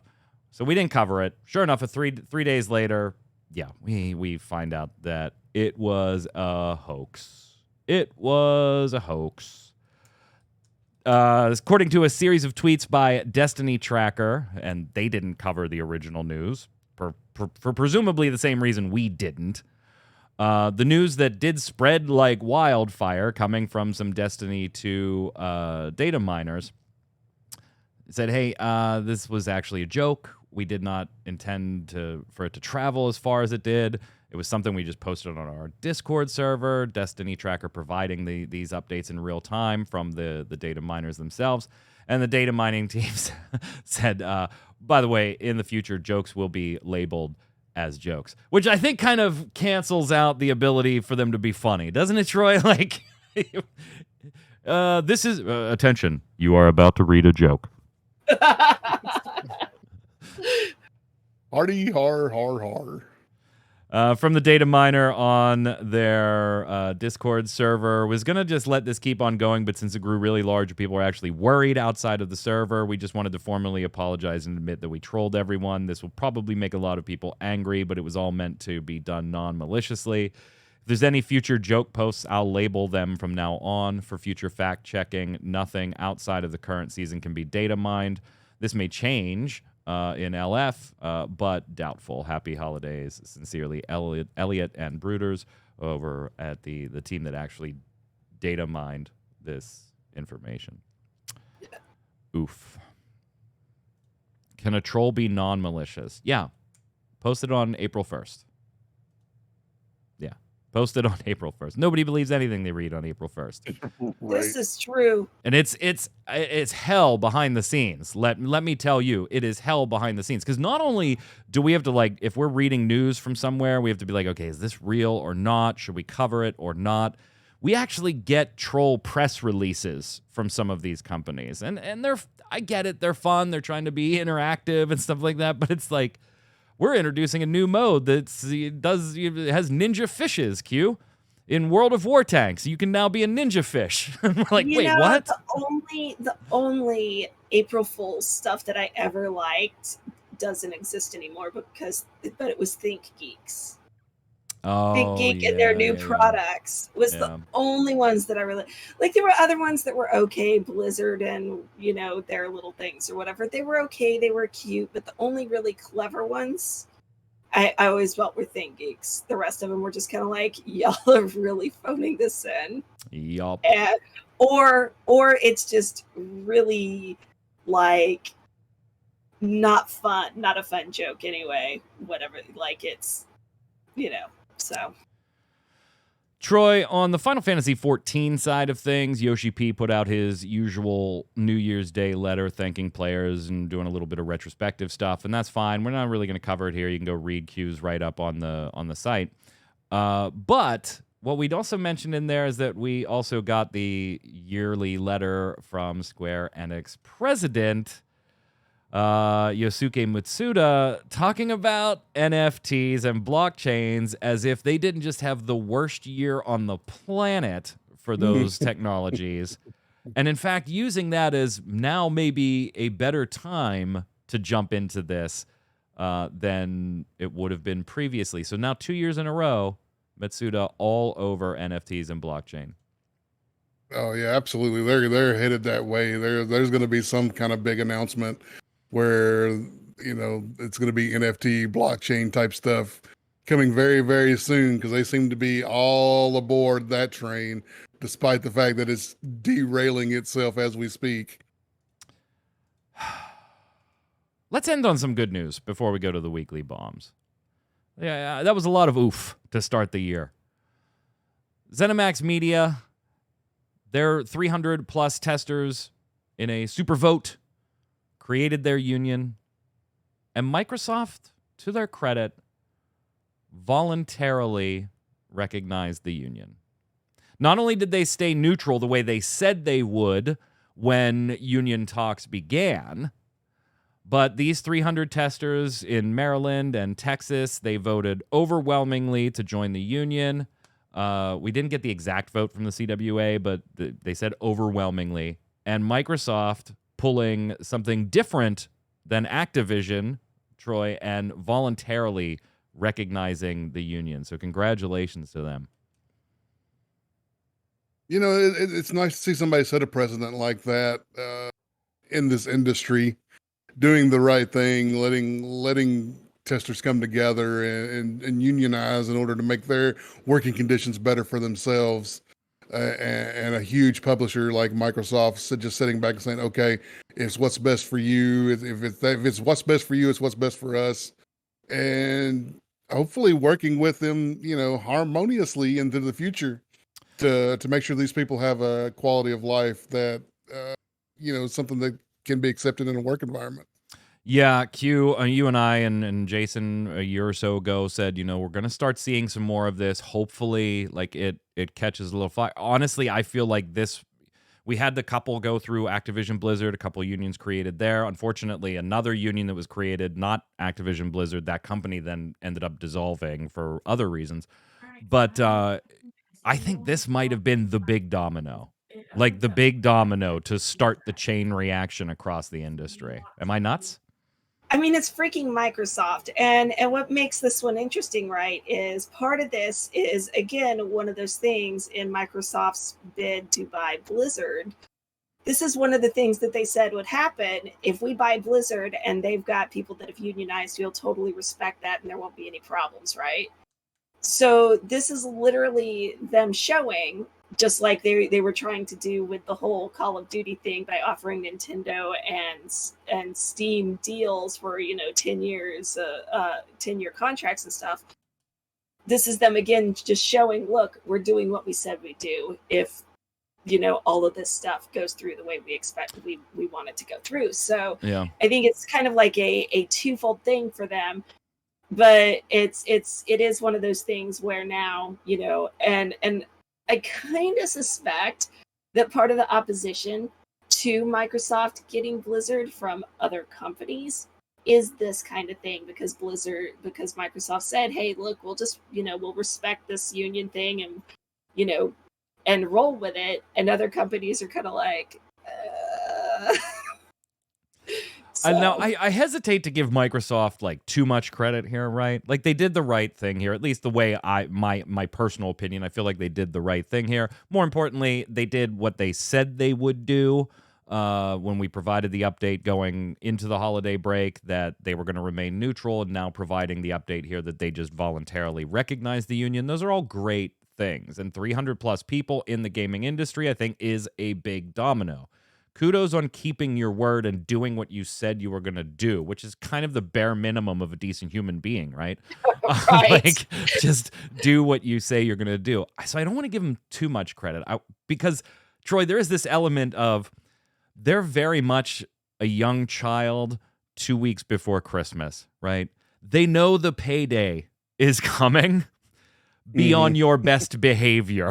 so we didn't cover it. Sure enough, 3 days later, yeah, we find out that it was a hoax. According to a series of tweets by Destiny Tracker, and they didn't cover the original news for presumably the same reason we didn't. The news that did spread like wildfire coming from some Destiny 2 data miners said, hey, this was actually a joke. We did not intend for it to travel as far as it did. It was something we just posted on our Discord server, Destiny Tracker providing these updates in real time from the data miners themselves. And the data mining teams said, by the way, in the future, jokes will be labeled as jokes, which I think kind of cancels out the ability for them to be funny. Doesn't it, Troy? Like, this is, attention, you are about to read a joke. Hardy, har. From the data miner on their Discord server, was going to just let this keep on going, but since it grew really large, people were actually worried outside of the server. We just wanted to formally apologize and admit that we trolled everyone. This will probably make a lot of people angry, but it was all meant to be done non-maliciously. If there's any future joke posts, I'll label them from now on for future fact-checking. Nothing outside of the current season can be data mined. This may change in LF, but doubtful. Happy holidays. Sincerely, Elliot and Brooders over at the team that actually data mined this information. Oof. Can a troll be non-malicious? Yeah. Posted on April 1st. Yeah. Posted on April 1st. Nobody believes anything they read on April 1st. Right. This is true. And it's hell behind the scenes. Let me tell you, it is hell behind the scenes. Because not only do we have to, like, if we're reading news from somewhere, we have to be like, okay, is this real or not? Should we cover it or not? We actually get troll press releases from some of these companies. And I get it, they're fun, they're trying to be interactive and stuff like that, but it's like, we're introducing a new mode that has ninja fishes, Q. In World of War Tanks, you can now be a ninja fish. Like, wait, what? The only April Fool's stuff that I ever liked doesn't exist anymore but it was Think Geeks. Oh, Think Geek and their new products was the only ones that I really like. There were other ones that were okay, Blizzard and their little things or whatever. They were okay, they were cute, but the only really clever ones I always felt were Think Geeks. The rest of them were just kind of like, y'all are really phoning this in. Yup. And or it's just really like not fun, not a fun joke anyway. Whatever, like it's so. Troy, on the Final Fantasy XIV side of things, Yoshi P put out his usual New Year's Day letter thanking players and doing a little bit of retrospective stuff, and that's fine. We're not really going to cover it here. You can go read Q's right up on the site. But what we'd also mentioned in there is that we also got the yearly letter from Square Enix president Yosuke Matsuda talking about NFTs and blockchains as if they didn't just have the worst year on the planet for those technologies. And in fact, using that as now maybe a better time to jump into this than it would have been previously. So now 2 years in a row, Matsuda all over NFTs and blockchain. Oh yeah, absolutely. They're headed that way. There's going to be some kind of big announcement where it's going to be NFT blockchain type stuff coming very, very soon, because they seem to be all aboard that train, despite the fact that it's derailing itself as we speak. Let's end on some good news before we go to the weekly bombs. Yeah, that was a lot of oof to start the year. ZeniMax Media, their 300 plus testers in a super vote created their union, and Microsoft, to their credit, voluntarily recognized the union. Not only did they stay neutral the way they said they would when union talks began, but these 300 testers in Maryland and Texas, they voted overwhelmingly to join the union. We didn't get the exact vote from the CWA, but they said overwhelmingly. And Microsoft pulling something different than Activision, Troy, and voluntarily recognizing the union. So congratulations to them. It's nice to see somebody set a precedent like that in this industry, doing the right thing, letting testers come together and unionize in order to make their working conditions better for themselves. And a huge publisher like Microsoft just sitting back and saying, okay, it's what's best for you. If it's what's best for you, it's what's best for us. And hopefully working with them, harmoniously into the future to make sure these people have a quality of life that, something that can be accepted in a work environment. Yeah, Q, you and I and Jason a year or so ago said, we're going to start seeing some more of this. Hopefully, like it catches a little fire. Honestly, I feel like we had the couple go through Activision Blizzard, a couple unions created there. Unfortunately, another union that was created, not Activision Blizzard, that company then ended up dissolving for other reasons. But I think this might have been the big domino. Like the big domino to start the chain reaction across the industry. Am I nuts? I mean, it's freaking Microsoft. And what makes this one interesting, right, is part of this is, again, one of those things in Microsoft's bid to buy Blizzard. This is one of the things that they said would happen if we buy Blizzard and they've got people that have unionized. We'll totally respect that and there won't be any problems, right? So this is literally them showing, just like they were trying to do with the whole Call of Duty thing by offering Nintendo and Steam deals for 10 years, 10-year contracts and stuff. This is them again just showing, look, we're doing what we said we do. If all of this stuff goes through the way we expect, we want it to go through. So yeah. I think it's kind of like a twofold thing for them. But it is one of those things where now, and I kind of suspect that part of the opposition to Microsoft getting Blizzard from other companies is this kind of thing, because Microsoft said, hey, look, we'll just, we'll respect this union thing and, and roll with it. And other companies are kind of like, So. Now, I hesitate to give Microsoft like too much credit here, right? Like they did the right thing here, at least the way my personal opinion. I feel like they did the right thing here. More importantly, they did what they said they would do when we provided the update going into the holiday break, that they were going to remain neutral, and now providing the update here that they just voluntarily recognize the union. Those are all great things. And 300 plus people in the gaming industry, I think, is a big domino. Kudos on keeping your word and doing what you said you were going to do, which is kind of the bare minimum of a decent human being, right? Right. Like, just do what you say you're going to do. So I don't want to give them too much credit because, Troy, there is this element of they're very much a young child 2 weeks before Christmas, right? They know the payday is coming. Be on your best behavior.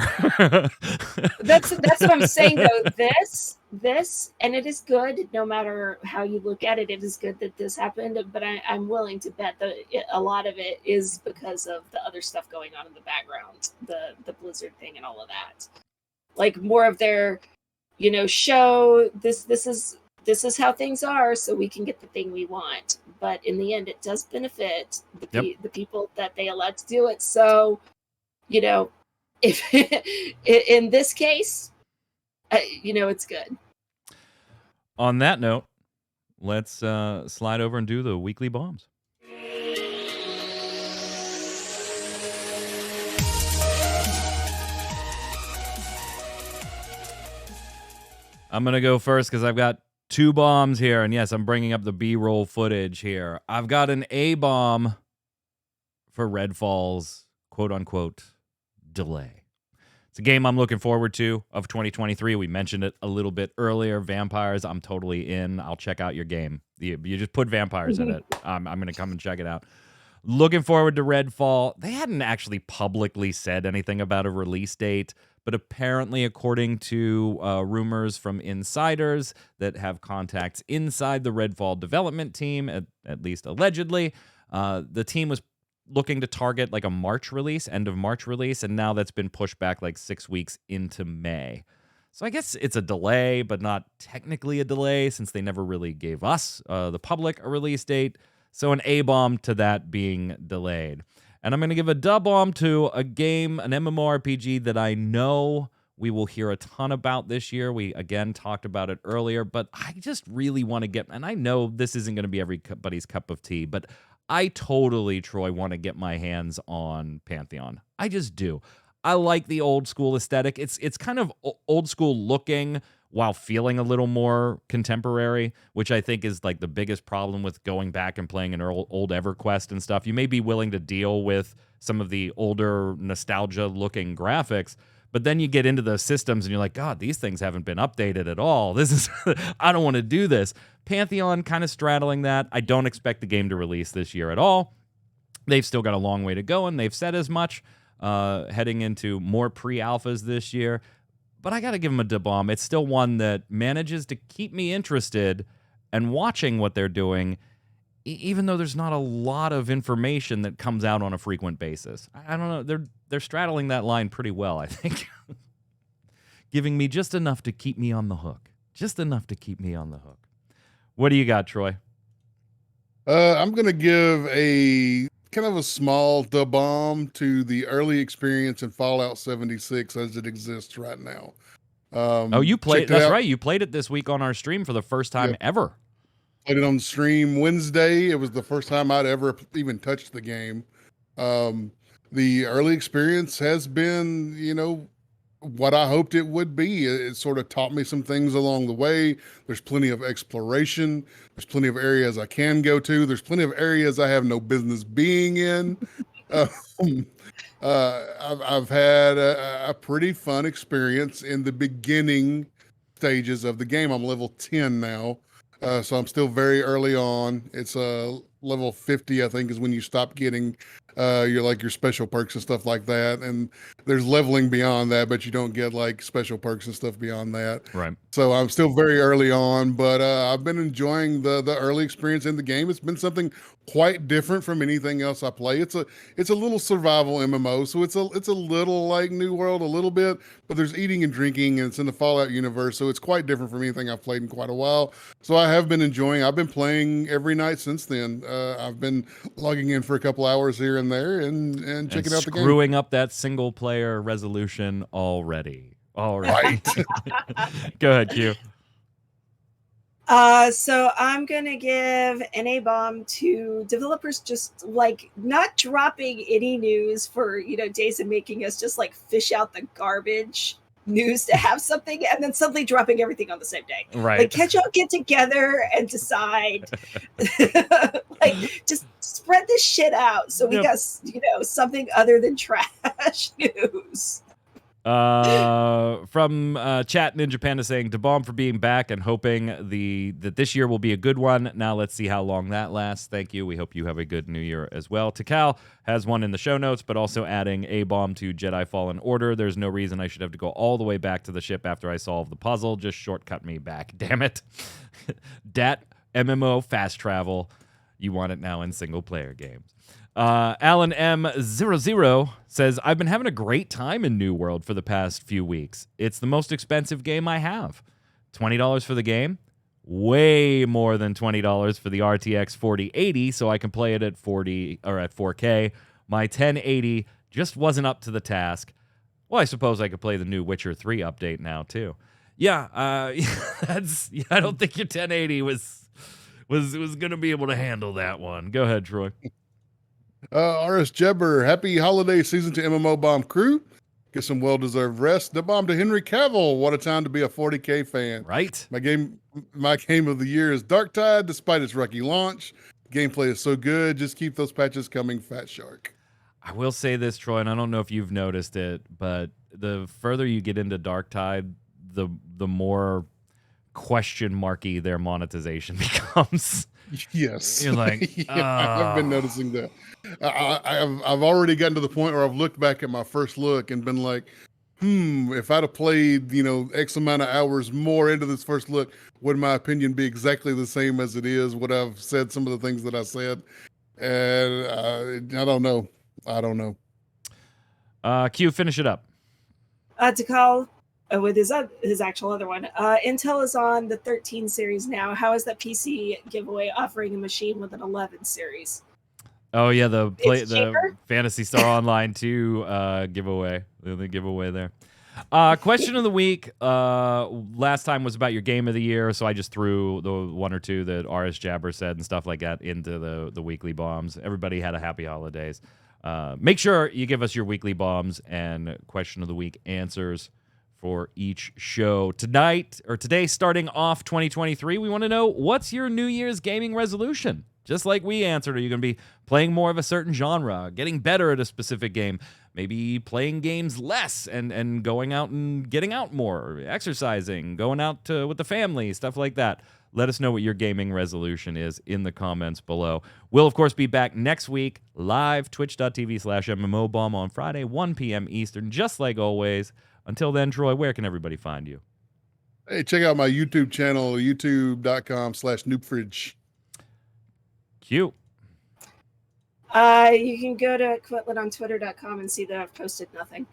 That's what I'm saying, though. this, and it is good no matter how you look at it. It is good that this happened, but I'm willing to bet that a lot of it is because of the other stuff going on in the background, the Blizzard thing and all of that. Like more of their, show this is how things are, so we can get the thing we want. But in the end, it does benefit the people that they allowed to do it. So, if in this case, it's good. On that note, let's slide over and do the weekly bombs. I'm going to go first because I've got 2 bombs here. And yes, I'm bringing up the B-roll footage here. I've got an A bomb for Redfall's quote-unquote delay. It's a game I'm looking forward to of 2023. We mentioned it a little bit earlier. Vampires, I'm totally in. I'll check out your game. You just put vampires in it. I'm going to come and check it out. Looking forward to Redfall. They hadn't actually publicly said anything about a release date, but apparently, according to rumors from insiders that have contacts inside the Redfall development team, at least allegedly, the team was looking to target like a March release, end of March release, and now that's been pushed back like 6 weeks into May. So I guess it's a delay, but not technically a delay since they never really gave us, the public, a release date. So an A-bomb to that being delayed. And I'm going to give a dub-bomb to a game, an MMORPG that I know we will hear a ton about this year. We, again, talked about it earlier, but I just really want to get, and I know this isn't going to be everybody's cup of tea, but I totally, Troy, want to get my hands on Pantheon. I just do. I like the old school aesthetic. It's kind of old school looking while feeling a little more contemporary, which I think is like the biggest problem with going back and playing an old EverQuest and stuff. You may be willing to deal with some of the older nostalgia looking graphics, but then you get into the systems and you're like, God, these things haven't been updated at all. This is, I don't want to do this. Pantheon kind of straddling that. I don't expect the game to release this year at all. They've still got a long way to go, and they've said as much, heading into more pre-alphas this year. But I got to give them a dub-bomb. It's still one that manages to keep me interested and watching what they're doing, even though there's not a lot of information that comes out on a frequent basis. I don't know. They're straddling that line pretty well, I think. Giving me just enough to keep me on the hook. Just enough to keep me on the hook. What do you got, Troy? I'm going to give a kind of a small dub-bomb to the early experience in Fallout 76 as it exists right now. You played, that's right. You played it this week on our stream for the first time ever. Played it on stream Wednesday. It was the first time I'd ever even touched the game. The early experience has been, what I hoped it would be. It sort of taught me some things along the way. There's plenty of exploration. There's plenty of areas I can go to. There's plenty of areas I have no business being in. I've had a pretty fun experience in the beginning stages of the game. I'm level 10 now, so I'm still very early on. It's level 50, I think, is when you stop getting your special perks and stuff like that. And there's leveling beyond that, but you don't get like special perks and stuff beyond that. Right. So I'm still very early on, but I've been enjoying the early experience in the game. It's been something quite different from anything else I play. It's a little survival MMO, so it's a little like New World a little bit, but there's eating and drinking, and it's in the Fallout universe, so it's quite different from anything I've played in quite a while. So I have been enjoying. I've been playing every night since then. I've been logging in for a couple hours here and there and checking out the game. Screwing up that single player resolution already. All right. Go ahead, Q. So I'm gonna give an A-bomb to developers just like not dropping any news for days and making us just like fish out the garbage news to have something and then suddenly dropping everything on the same day. Right. Like can't y'all get together and decide like just spread this shit out so we got something other than trash news. From Chat Ninja Panda saying, to Bomb for being back and hoping that this year will be a good one. Now let's see how long that lasts. Thank you. We hope you have a good new year as well. Takal has one in the show notes, but also adding a bomb to Jedi Fallen Order. There's no reason I should have to go all the way back to the ship after I solve the puzzle. Just shortcut me back. Damn it. Dat MMO fast travel. You want it now in single player games. Alan M00 says, I've been having a great time in New World for the past few weeks. It's the most expensive game I have. $20 for the game, way more than $20 for the RTX 4080, so I can play it at 40 or at 4K. My 1080 just wasn't up to the task. Well, I suppose I could play the new Witcher 3 update now too. Yeah, I don't think your 1080 was going to be able to handle that one. Go ahead, Troy. RS Jebber, happy holiday season to MMOBomb crew. Get some well-deserved rest. The bomb to Henry Cavill. What a time to be a 40K fan. Right? My game of the year is Darktide, despite its rocky launch. Gameplay is so good. Just keep those patches coming, Fat Shark. I will say this, Troy, and I don't know if you've noticed it, but the further you get into Darktide, the more question marky their monetization becomes. Yes. You're like, I've been noticing that. I've already gotten to the point where I've looked back at my first look and been like, if I'd have played, X amount of hours more into this first look, would my opinion be exactly the same as it is? Would I've said some of the things that I said? And I don't know. Q, finish it up. To call with his actual other one. Intel is on the 13 series now. How is that PC giveaway offering a machine with an 11 series? Oh yeah, the Phantasy Star Online 2 giveaway. The giveaway there. Question of the week. Last time was about your game of the year, so I just threw the one or two that RS Jabber said and stuff like that into the weekly bombs. Everybody had a happy holidays. Make sure you give us your weekly bombs and question of the week answers for each show. Today, starting off 2023, we want to know, what's your New Year's gaming resolution? Just like we answered, are you going to be playing more of a certain genre, getting better at a specific game, maybe playing games less and going out and getting out more, exercising, going out with the family, stuff like that? Let us know what your gaming resolution is in the comments below. We'll, of course, be back next week, live, twitch.tv/MMOBomb on Friday, 1 p.m. Eastern, just like always. Until then, Troy, where can everybody find you? Hey, check out my YouTube channel, youtube.com/noobfridge. Cute. You can go to quitlit on twitter.com and see that I've posted nothing.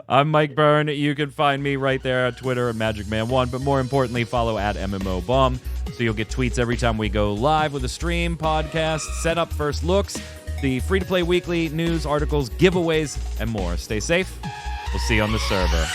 I'm Mike Byrne. You can find me right there at Twitter at magicman1, but more importantly, follow at MMOBomb so you'll get tweets every time we go live with a stream, podcast, setup, first looks, the free-to-play weekly news, articles, giveaways, and more. Stay safe. We'll see you on the server.